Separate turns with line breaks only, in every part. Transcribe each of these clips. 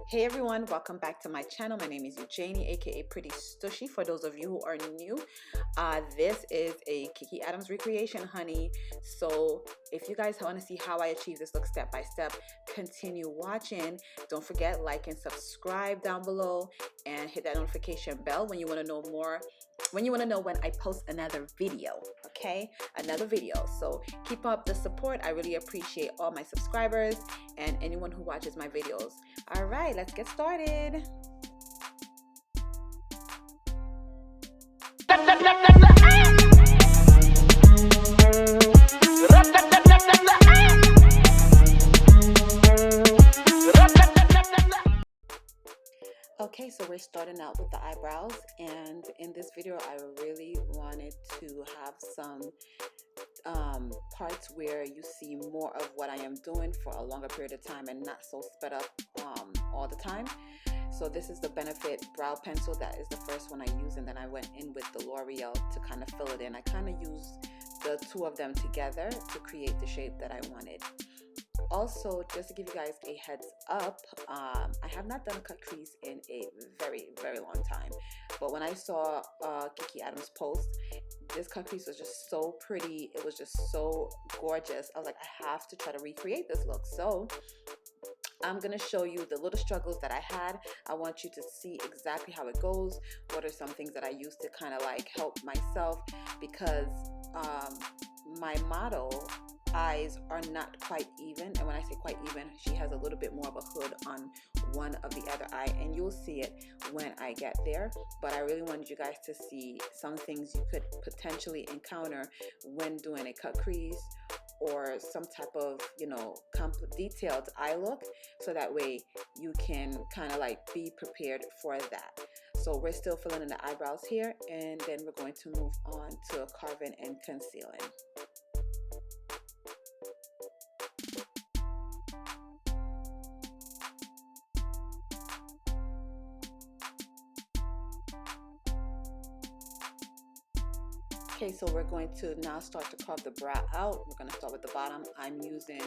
Hey everyone, welcome back to my channel. My name is Euganie, aka Pretty Stushy. For those of you who are new, this is a Kiki Adams recreation, honey. So if you guys want to see how I achieve this look step by step, continue watching. Don't forget, like and subscribe down below, and hit that notification bell when you want to know more. When you want to know when I post another video, okay? Another video. So keep up the support. I really appreciate all my subscribers and anyone who watches my videos. All right, let's get started. Okay, so we're starting out with the eyebrows, and in this video I really wanted to have some parts where you see more of what I am doing for a longer period of time and not so sped up all the time. So this is the Benefit brow pencil. That is the first one I used, and then I went in with the L'Oreal to kind of fill it in. I kind of used the two of them together to create the shape that I wanted. Also, just to give you guys a heads up, I have not done a cut crease in a very long time, but when I saw Kiki Adams post, this cut crease was just so pretty. It was just so gorgeous. I was like, I have to try to recreate this look. So I'm gonna show you the little struggles that I had. I want you to see exactly how it goes. What are some things that I used to kind of like help myself, because my model eyes are not quite even, and when I say quite even, she has a little bit more of a hood on one of the other eye, and you'll see it when I get there. But I really wanted you guys to see some things you could potentially encounter when doing a cut crease or some type of, you know, detailed eye look, so that way you can kind of like be prepared for that. So we're still filling in the eyebrows here, and then we're going to move on to carving and concealing. Okay, so we're going to now start to carve the brow out. We're going to start with the bottom. I'm using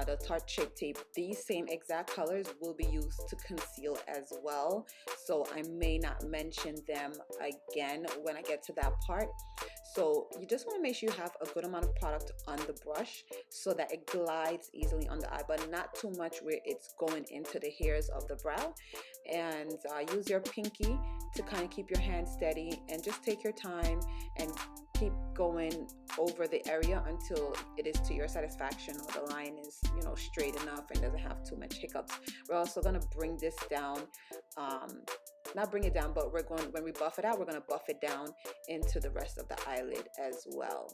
the Tarte Shape Tape. These same exact colors will be used to conceal as well, so I may not mention them again when I get to that part. So you just want to make sure you have a good amount of product on the brush so that it glides easily on the eye, but not too much where it's going into the hairs of the brow. And use your pinky to kind of keep your hand steady, and just take your time and keep going over the area until it is to your satisfaction, or the line is, you know, straight enough and doesn't have too much hiccups. We're also going to bring this down, not bring it down, but we're going, when we buff it out, we're going to buff it down into the rest of the eyelid as well.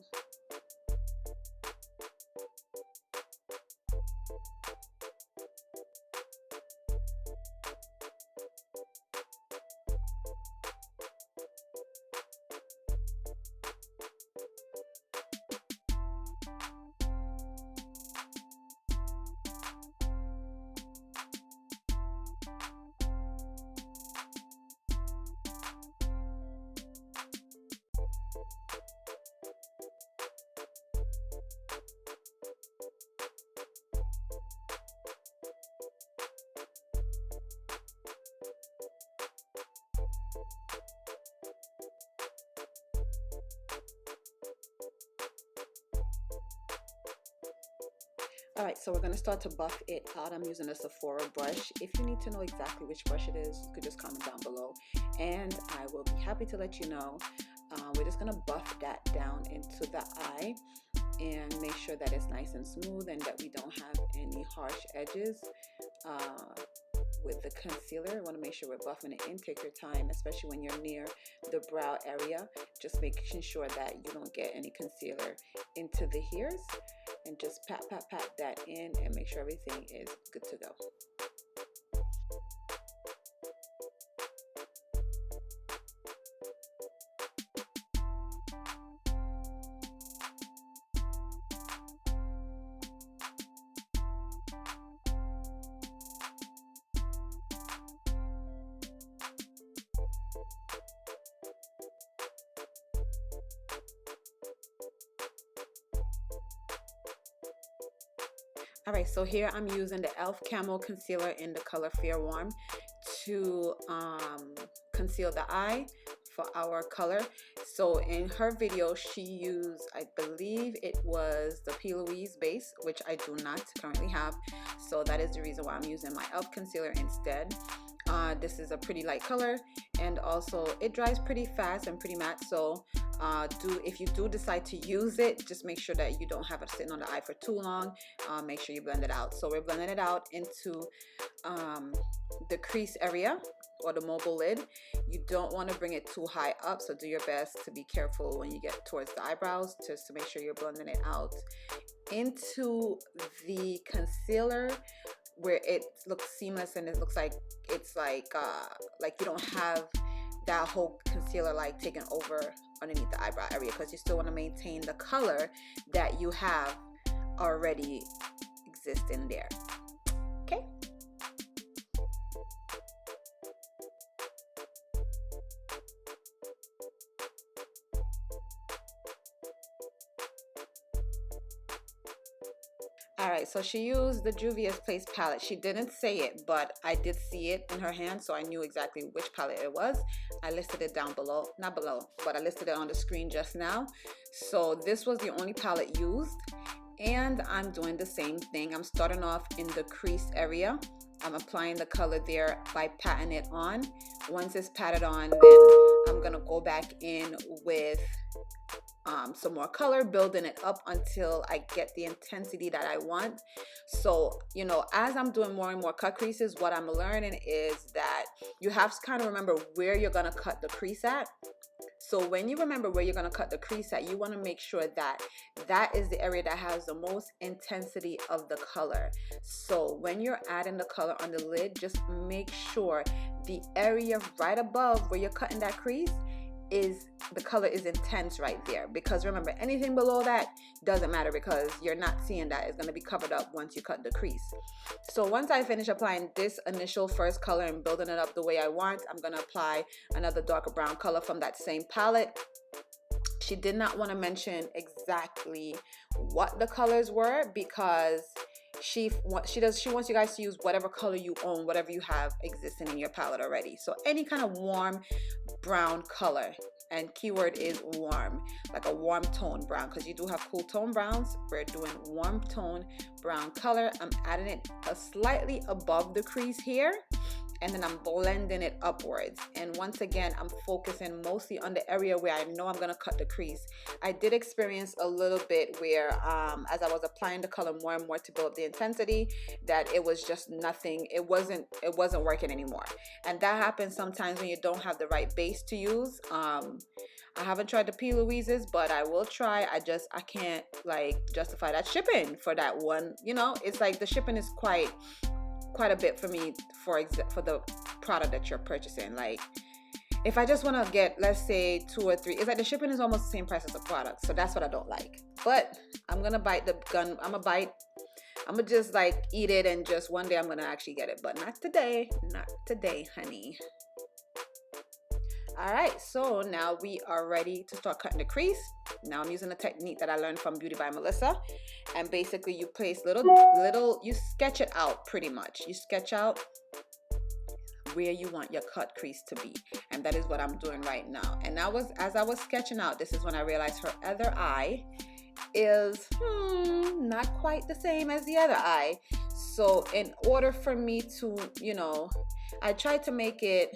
Alright, so we're going to start to buff it out. I'm using a Sephora brush. If you need to know exactly which brush it is, you could just comment down below, and I will be happy to let you know. We're just going to buff that down into the eye and make sure that it's nice and smooth and that we don't have any harsh edges. With the concealer, I want to make sure we're buffing it in. Take your time, especially when you're near the brow area. Just making sure that you don't get any concealer into the hairs, and just pat that in and make sure everything is good to go. All right, so here I'm using the e.l.f. Camo Concealer in the color Fair Warm to conceal the eye for our color. So in her video, she used, I believe it was the P. Louise base, which I do not currently have. So that is the reason why I'm using my e.l.f. concealer instead. This is a pretty light color, and also it dries pretty fast and pretty matte. So if you do decide to use it, just make sure that you don't have it sitting on the eye for too long. Make sure you blend it out. So we're blending it out into the crease area or the mobile lid. You don't want to bring it too high up, so do your best to be careful when you get towards the eyebrows, just to make sure you're blending it out into the concealer, where it looks seamless and it looks like it's like you don't have that whole concealer like taken over underneath the eyebrow area, because you still want to maintain the color that you have already existing there. Okay. All right, so she used the Juvia's Place palette. She didn't say it, but I did see it in her hand, so I knew exactly which palette it was. I listed it down below, not below, but I listed it on the screen just now. So this was the only palette used, and I'm doing the same thing. I'm starting off in the crease area. I'm applying the color there by patting it on. Once it's patted on, then I'm gonna go back in with some more color, building it up until I get the intensity that I want. So, you know, as I'm doing more and more cut creases, what I'm learning is that you have to kind of remember where you're gonna cut the crease at. So when you remember where you're going to cut the crease at, you want to make sure that that is the area that has the most intensity of the color. So when you're adding the color on the lid, just make sure the area right above where you're cutting that crease is the color is intense right there, because remember, anything below that doesn't matter, because you're not seeing that. It's going to be covered up once you cut the crease. So once I finish applying this initial first color and building it up the way I want, I'm going to apply another darker brown color from that same palette. She did not want to mention exactly what the colors were, because she wants you guys to use whatever color you own, whatever you have existing in your palette already. So any kind of warm brown color, and keyword is warm, like a warm tone brown, because you do have cool tone browns. We're doing warm tone brown color. I'm adding it slightly above the crease here, and then I'm blending it upwards. And once again, I'm focusing mostly on the area where I know I'm going to cut the crease. I did experience a little bit where as I was applying the color more and more to build up the intensity, that it was just nothing. It wasn't working anymore. And that happens sometimes when you don't have the right base to use. I haven't tried the P. Louise's, but I will try. I can't like justify that shipping for that one. You know, it's like the shipping is quite a bit for me for the product that you're purchasing. Like if I just want to get, let's say 2 or 3, it's like the shipping is almost the same price as the product. So that's what I don't like. But I'm gonna bite the gun. I'm gonna just like eat it, and just one day I'm gonna actually get it, but not today, honey. All right, so now we are ready to start cutting the crease. Now I'm using a technique that I learned from Beauty by Melissa, and basically you place you sketch it out pretty much. You sketch out where you want your cut crease to be, and that is what I'm doing right now. And as I was sketching out, this is when I realized her other eye is not quite the same as the other eye. So in order for me to, you know, I tried to make it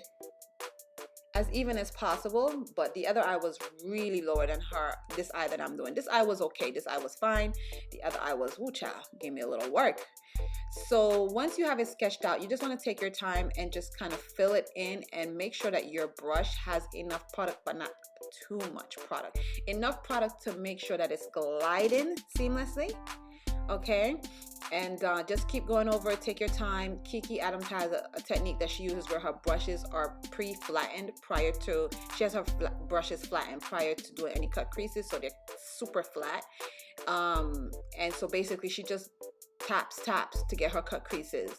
as even as possible, but the other eye was really lower than this eye that I'm doing. This eye was okay, this eye was fine. The other eye was, woo child, gave me a little work. So once you have it sketched out, you just want to take your time and just kind of fill it in, and make sure that your brush has enough product, but not too much product. Enough product to make sure that it's gliding seamlessly. Okay, and just keep going over it. Take your time. Kiki Adams has a technique that she uses where her brushes are pre-flattened prior to, she has her brushes flattened prior to doing any cut creases, so they're super flat. And so basically she just taps to get her cut creases.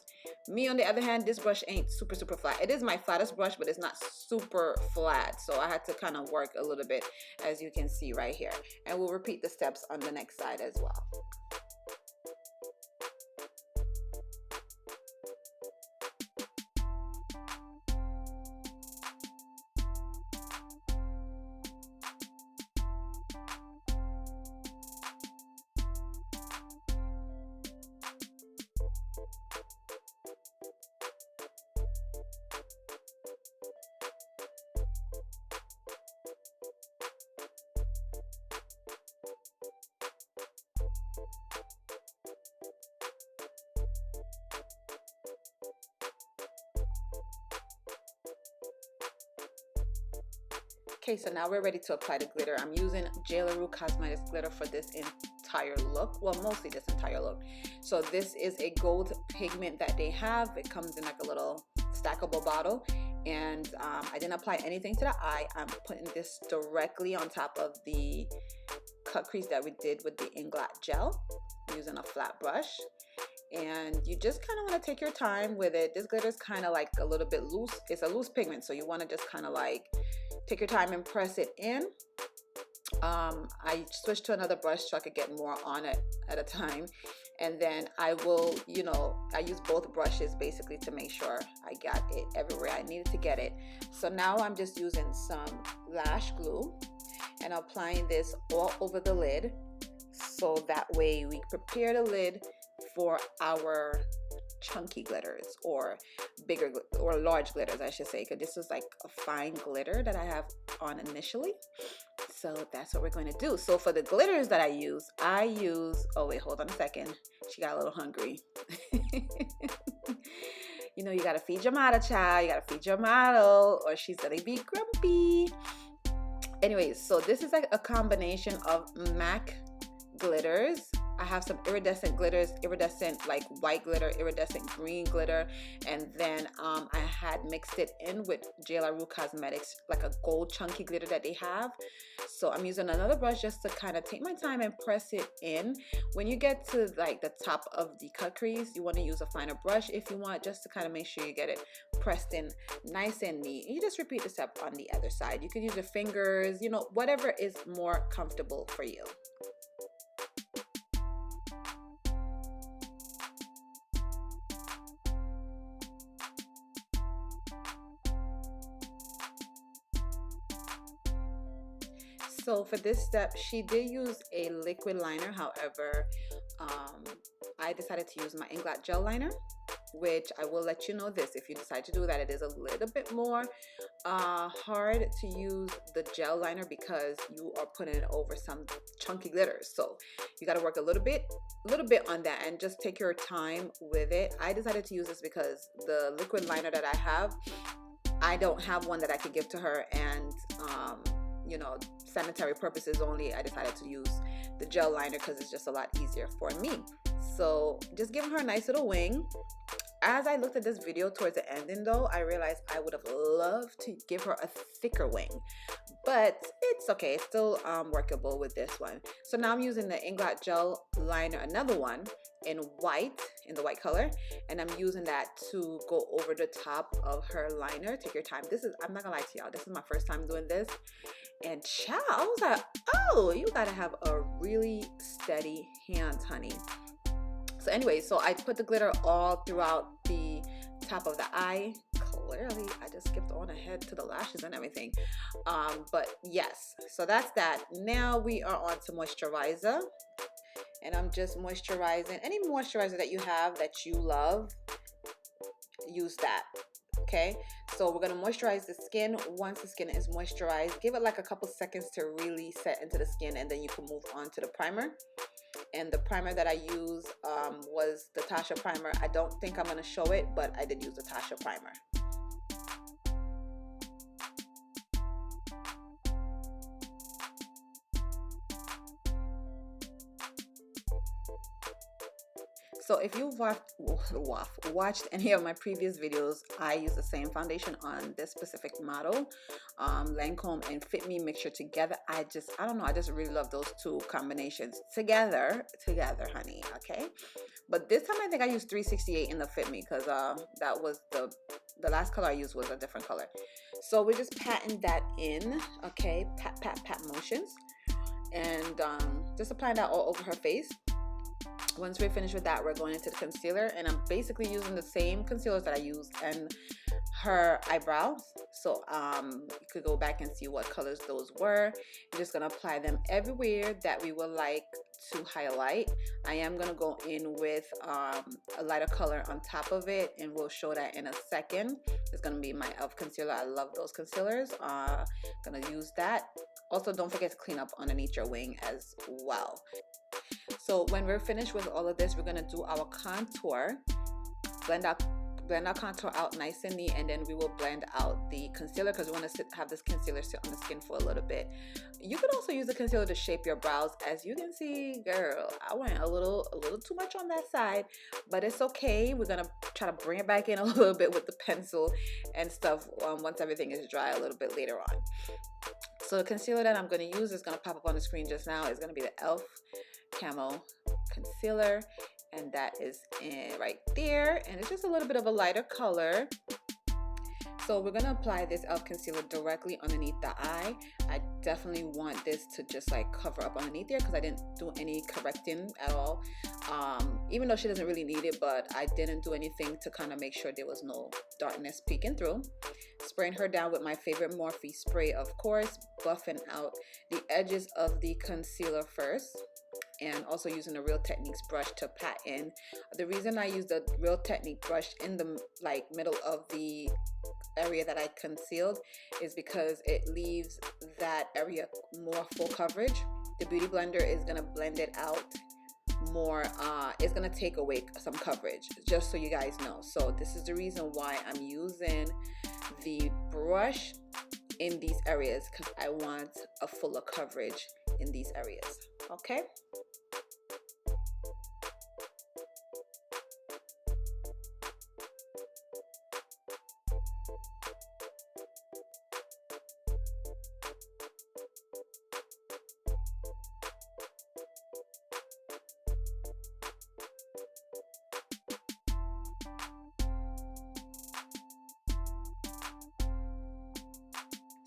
Me on the other hand, this brush ain't super flat. It is my flattest brush, but it's not super flat, so I had to kind of work a little bit, as you can see right here. And we'll repeat the steps on the next side as well. Okay, so now we're ready to apply the glitter. I'm using J. LaRue Cosmetics glitter for this entire look. Well, mostly this entire look. So this is a gold pigment that they have. It comes in like a little stackable bottle. And I didn't apply anything to the eye. I'm putting this directly on top of the cut crease that we did with the Inglot gel. I'm using a flat brush. And you just kind of want to take your time with it. This glitter is kind of like a little bit loose. It's a loose pigment, so you want to just kind of like take your time and press it in. I switched to another brush so I could get more on it at a time. And then I will, you know, I use both brushes basically to make sure I got it everywhere I needed to get it. So now I'm just using some lash glue and applying this all over the lid. So that way we prepare the lid for our chunky glitters, or bigger or large glitters I should say, because this is like a fine glitter that I have on initially. So that's what we're going to do. So for the glitters that I use, oh wait, hold on a second, she got a little hungry. You know, you gotta feed your model, child. You gotta feed your model or she's gonna be grumpy. Anyways, so this is like a combination of MAC glitters. I have some iridescent glitters, iridescent like white glitter, iridescent green glitter, and then I had mixed it in with J. LaRue Cosmetics, like a gold chunky glitter that they have. So I'm using another brush just to kind of take my time and press it in. When you get to like the top of the cut crease, you want to use a finer brush if you want, just to kind of make sure you get it pressed in nice and neat. You just repeat the step on the other side. You could use your fingers, you know, whatever is more comfortable for you. So for this step, she did use a liquid liner. However, I decided to use my Inglot gel liner, which I will let you know this. If you decide to do that, it is a little bit more hard to use the gel liner because you are putting it over some chunky glitters. So you got to work a little bit on that and just take your time with it. I decided to use this because the liquid liner that I have, I don't have one that I could give to her, and you know, sanitary purposes only, I decided to use the gel liner because it's just a lot easier for me. So just giving her a nice little wing. As I looked at this video towards the ending though, I realized I would have loved to give her a thicker wing, but it's okay. It's still workable with this one. So now I'm using the Inglot gel liner, another one in white, in the white color, and I'm using that to go over the top of her liner. Take your time. This is, I'm not gonna lie to y'all, this is my first time doing this, and child, I was like, oh, you gotta have a really steady hand, honey. So anyway, so I put the glitter all throughout the top of the eye. Clearly, I just skipped on ahead to the lashes and everything. But yes, so that's that. Now we are on to moisturizer. And I'm just moisturizing. Any moisturizer that you have that you love, use that. Okay, so we're gonna moisturize the skin. Once the skin is moisturized, give it like a couple seconds to really set into the skin, and then you can move on to the primer. And the primer that I used was the Tasha primer. I don't think I'm gonna show it, but I did use the Tasha primer. So if you've watched any of my previous videos, I use the same foundation on this specific model, Lancome and Fit Me mixture together. I don't know, I just really love those two combinations together, honey. Okay, but this time I think I used 368 in the Fit Me because that was the last color I used was a different color. So we're just patting that in, okay, pat motions, and just applying that all over her face. Once we're finished with that, we're going into the concealer, and I'm basically using the same concealers that I used in her eyebrows. So you could go back and see what colors those were. I'm just gonna apply them everywhere that we would like to highlight. I am gonna go in with a lighter color on top of it, and we'll show that in a second. It's gonna be my e.l.f. concealer. I love those concealers. Gonna use that. Also, don't forget to clean up underneath your wing as well. So when we're finished with all of this, we're gonna do our contour. Blend blend our contour out nice and neat, and then we will blend out the concealer because we want to have this concealer sit on the skin for a little bit. You could also use the concealer to shape your brows. As you can see, girl, I went a little too much on that side, but it's okay. We're gonna try to bring it back in a little bit with the pencil and stuff once everything is dry a little bit later on. So the concealer that I'm going to use is going to pop up on the screen just now. It's going to be the e.l.f. Camo Concealer, and that is in right there, and it's just a little bit of a lighter color. So we're going to apply this e.l.f. concealer directly underneath the eye. I definitely want this to just like cover up underneath there because I didn't do any correcting at all. Even though she doesn't really need it, but I didn't do anything to kind of make sure there was no darkness peeking through. Spraying her down with my favorite Morphe spray, of course, buffing out the edges of the concealer first, and also using the Real Techniques brush to pat in. The reason I use the Real Technique brush in the like middle of the area that I concealed is because it leaves that area more full coverage. The Beauty Blender is gonna blend it out more. It's gonna take away some coverage, just so you guys know. So this is the reason why I'm using the brush in these areas, because I want a fuller coverage in these areas. Okay.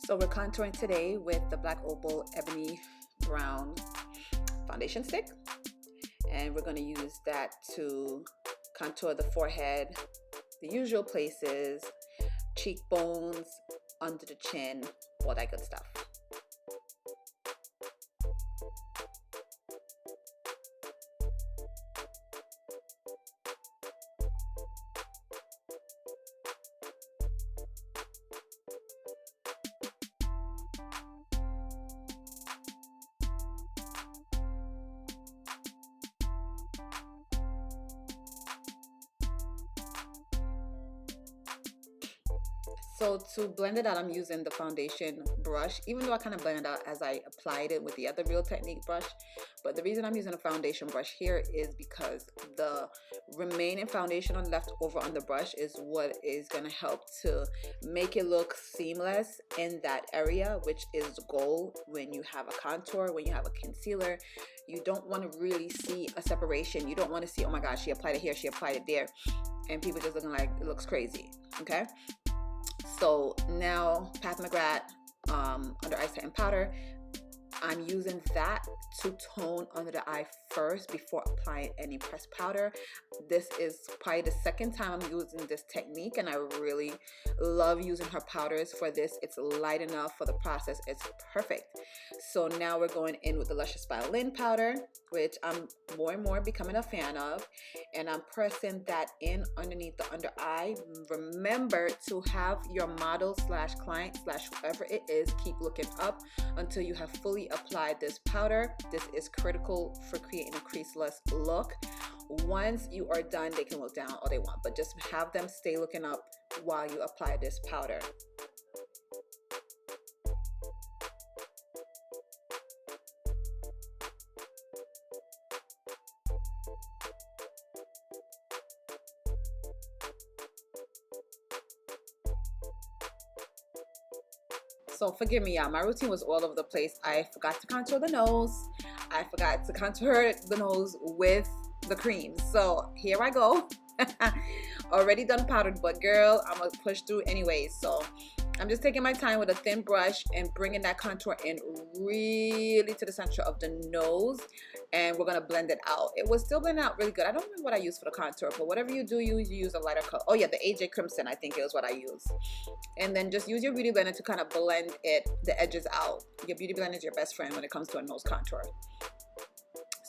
So we're contouring today with the Black Opal Ebony Brown foundation stick, and we're going to use that to contour the forehead, the usual places, cheekbones, under the chin, all that good stuff. So to blend it out, I'm using the foundation brush, even though I kind of blended out as I applied it with the other Real Technique brush. But the reason I'm using a foundation brush here is because the remaining foundation left over on the brush is what is going to help to make it look seamless in that area, which is the goal when you have a contour, when you have a concealer. You don't want to really see a separation. You don't want to see, oh my gosh, she applied it here, she applied it there, and people just looking like it looks crazy. Okay. So now Pat McGrath under eye setting powder, I'm using that to tone under the eye first before applying any pressed powder. This is probably the second time I'm using this technique, and I really love using her powders for this. It's light enough for the process. It's perfect. So now we're going in with the Luscious Violin powder, which I'm more and more becoming a fan of, and I'm pressing that in underneath the under eye. Remember to have your model slash client slash whoever it is keep looking up until you have fully applied this powder. This is critical for creating a creaseless look. Once you are done, they can look down all they want, but just have them stay looking up while you apply this powder. So forgive me, y'all. My routine was all over the place. I forgot to contour the nose. I forgot to contour the nose with the cream. So here I go. Already done powdered, but girl, I'm gonna push through anyway. So I'm just taking my time with a thin brush and bringing that contour in really to the center of the nose, and we're gonna blend it out. It was still blending out really good. I don't remember what I used for the contour, but whatever you do, you use a lighter color. Oh yeah, the AJ Crimson, I think it was what I used. And then just use your beauty blender to kind of blend the edges out. Your beauty blender is your best friend when it comes to a nose contour.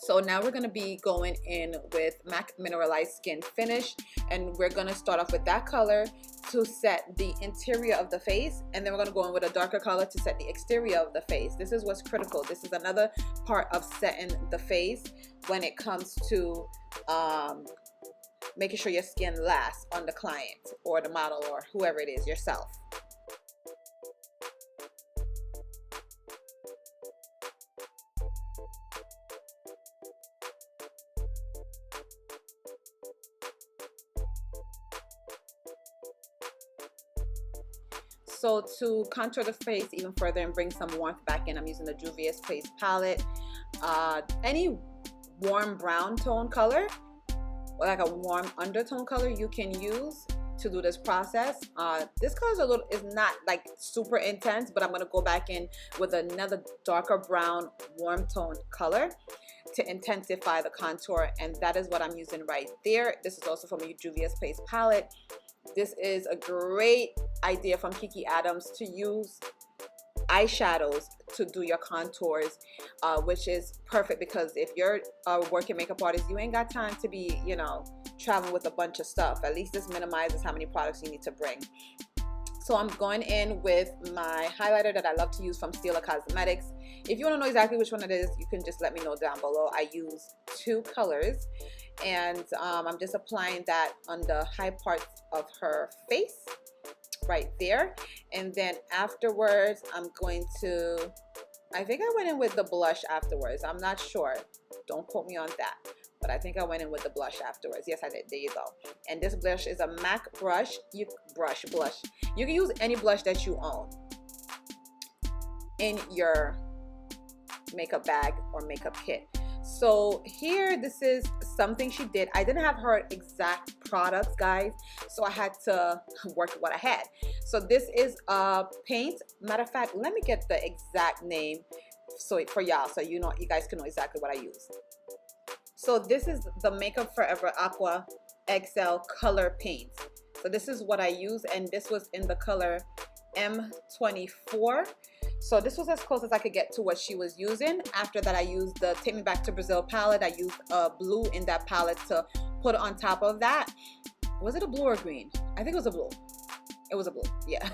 So now we're going to be going in with MAC Mineralized Skin Finish, and we're going to start off with that color to set the interior of the face, and then we're going to go in with a darker color to set the exterior of the face. This is what's critical. This is another part of setting the face when it comes to making sure your skin lasts on the client or the model or whoever it is, yourself. So to contour the face even further and bring some warmth back in, I'm using the Juvia's Place palette. Any warm brown tone color, or like a warm undertone color, you can use to do this process. This color is not like super intense, but I'm gonna go back in with another darker brown warm tone color to intensify the contour, and that is what I'm using right there. This is also from Juvia's Place palette. This is a great idea from Kiki Adams to use eyeshadows to do your contours, which is perfect because if you're a working makeup artist, you ain't got time to be, you know, traveling with a bunch of stuff. At least this minimizes how many products you need to bring. So I'm going in with my highlighter that I love to use from Stila Cosmetics. If you want to know exactly which one it is, you can just let me know down below. I use two colors, and I'm just applying that on the high parts of her face right there. And then afterwards, I'm going to, I think I went in with the blush afterwards. I'm not sure. Don't quote me on that. But I think I went in with the blush afterwards. Yes, I did. There you go. And this blush is a MAC blush. Blush. You can use any blush that you own in your makeup bag or makeup kit. So here, this is something she did. I didn't have her exact products, guys, so I had to work with what I had. So this is a paint. Matter of fact, let me get the exact name so for y'all, so you know, you guys can know exactly what I use. So this is the Makeup Forever Aqua XL Color Paint. So this is what I use, and this was in the color M24. So this was as close as I could get to what she was using. After that, I used the Take Me Back to Brazil palette. I used blue in that palette to put on top of that. Was it a blue or green? I think it was a blue. It was a blue, yeah.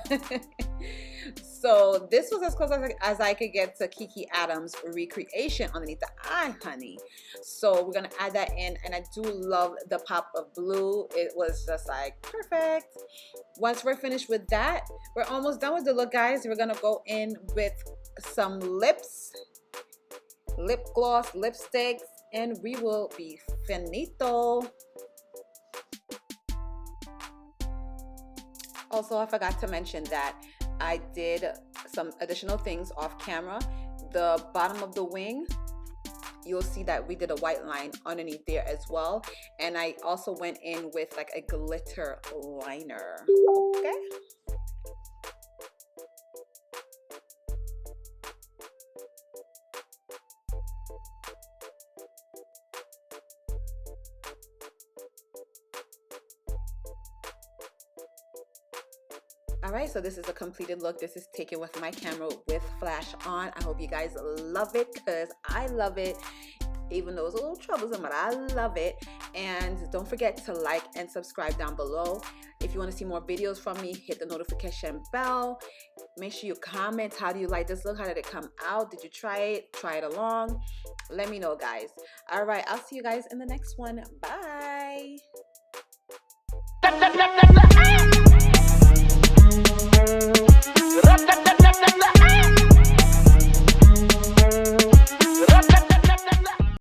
So this was as close as I could get to Kiki Adams' recreation underneath the eye, honey. So we're gonna add that in, and I do love the pop of blue. It was just like perfect. Once we're finished with that, we're almost done with the look, guys. We're gonna go in with some lips, lip gloss, lipsticks, and we will be finito. Also, I forgot to mention that I did some additional things off camera. The bottom of the wing, you'll see that we did a white line underneath there as well. And I also went in with like a glitter liner. Okay. Alright, so this is a completed look. This is taken with my camera with flash on. I hope you guys love it because I love it. Even though it's a little troublesome, but I love it. And don't forget to like and subscribe down below. If you want to see more videos from me, hit the notification bell. Make sure you comment. How do you like this look? How did it come out? Did you try it? Try it along. Let me know, guys. Alright, I'll see you guys in the next one. Bye.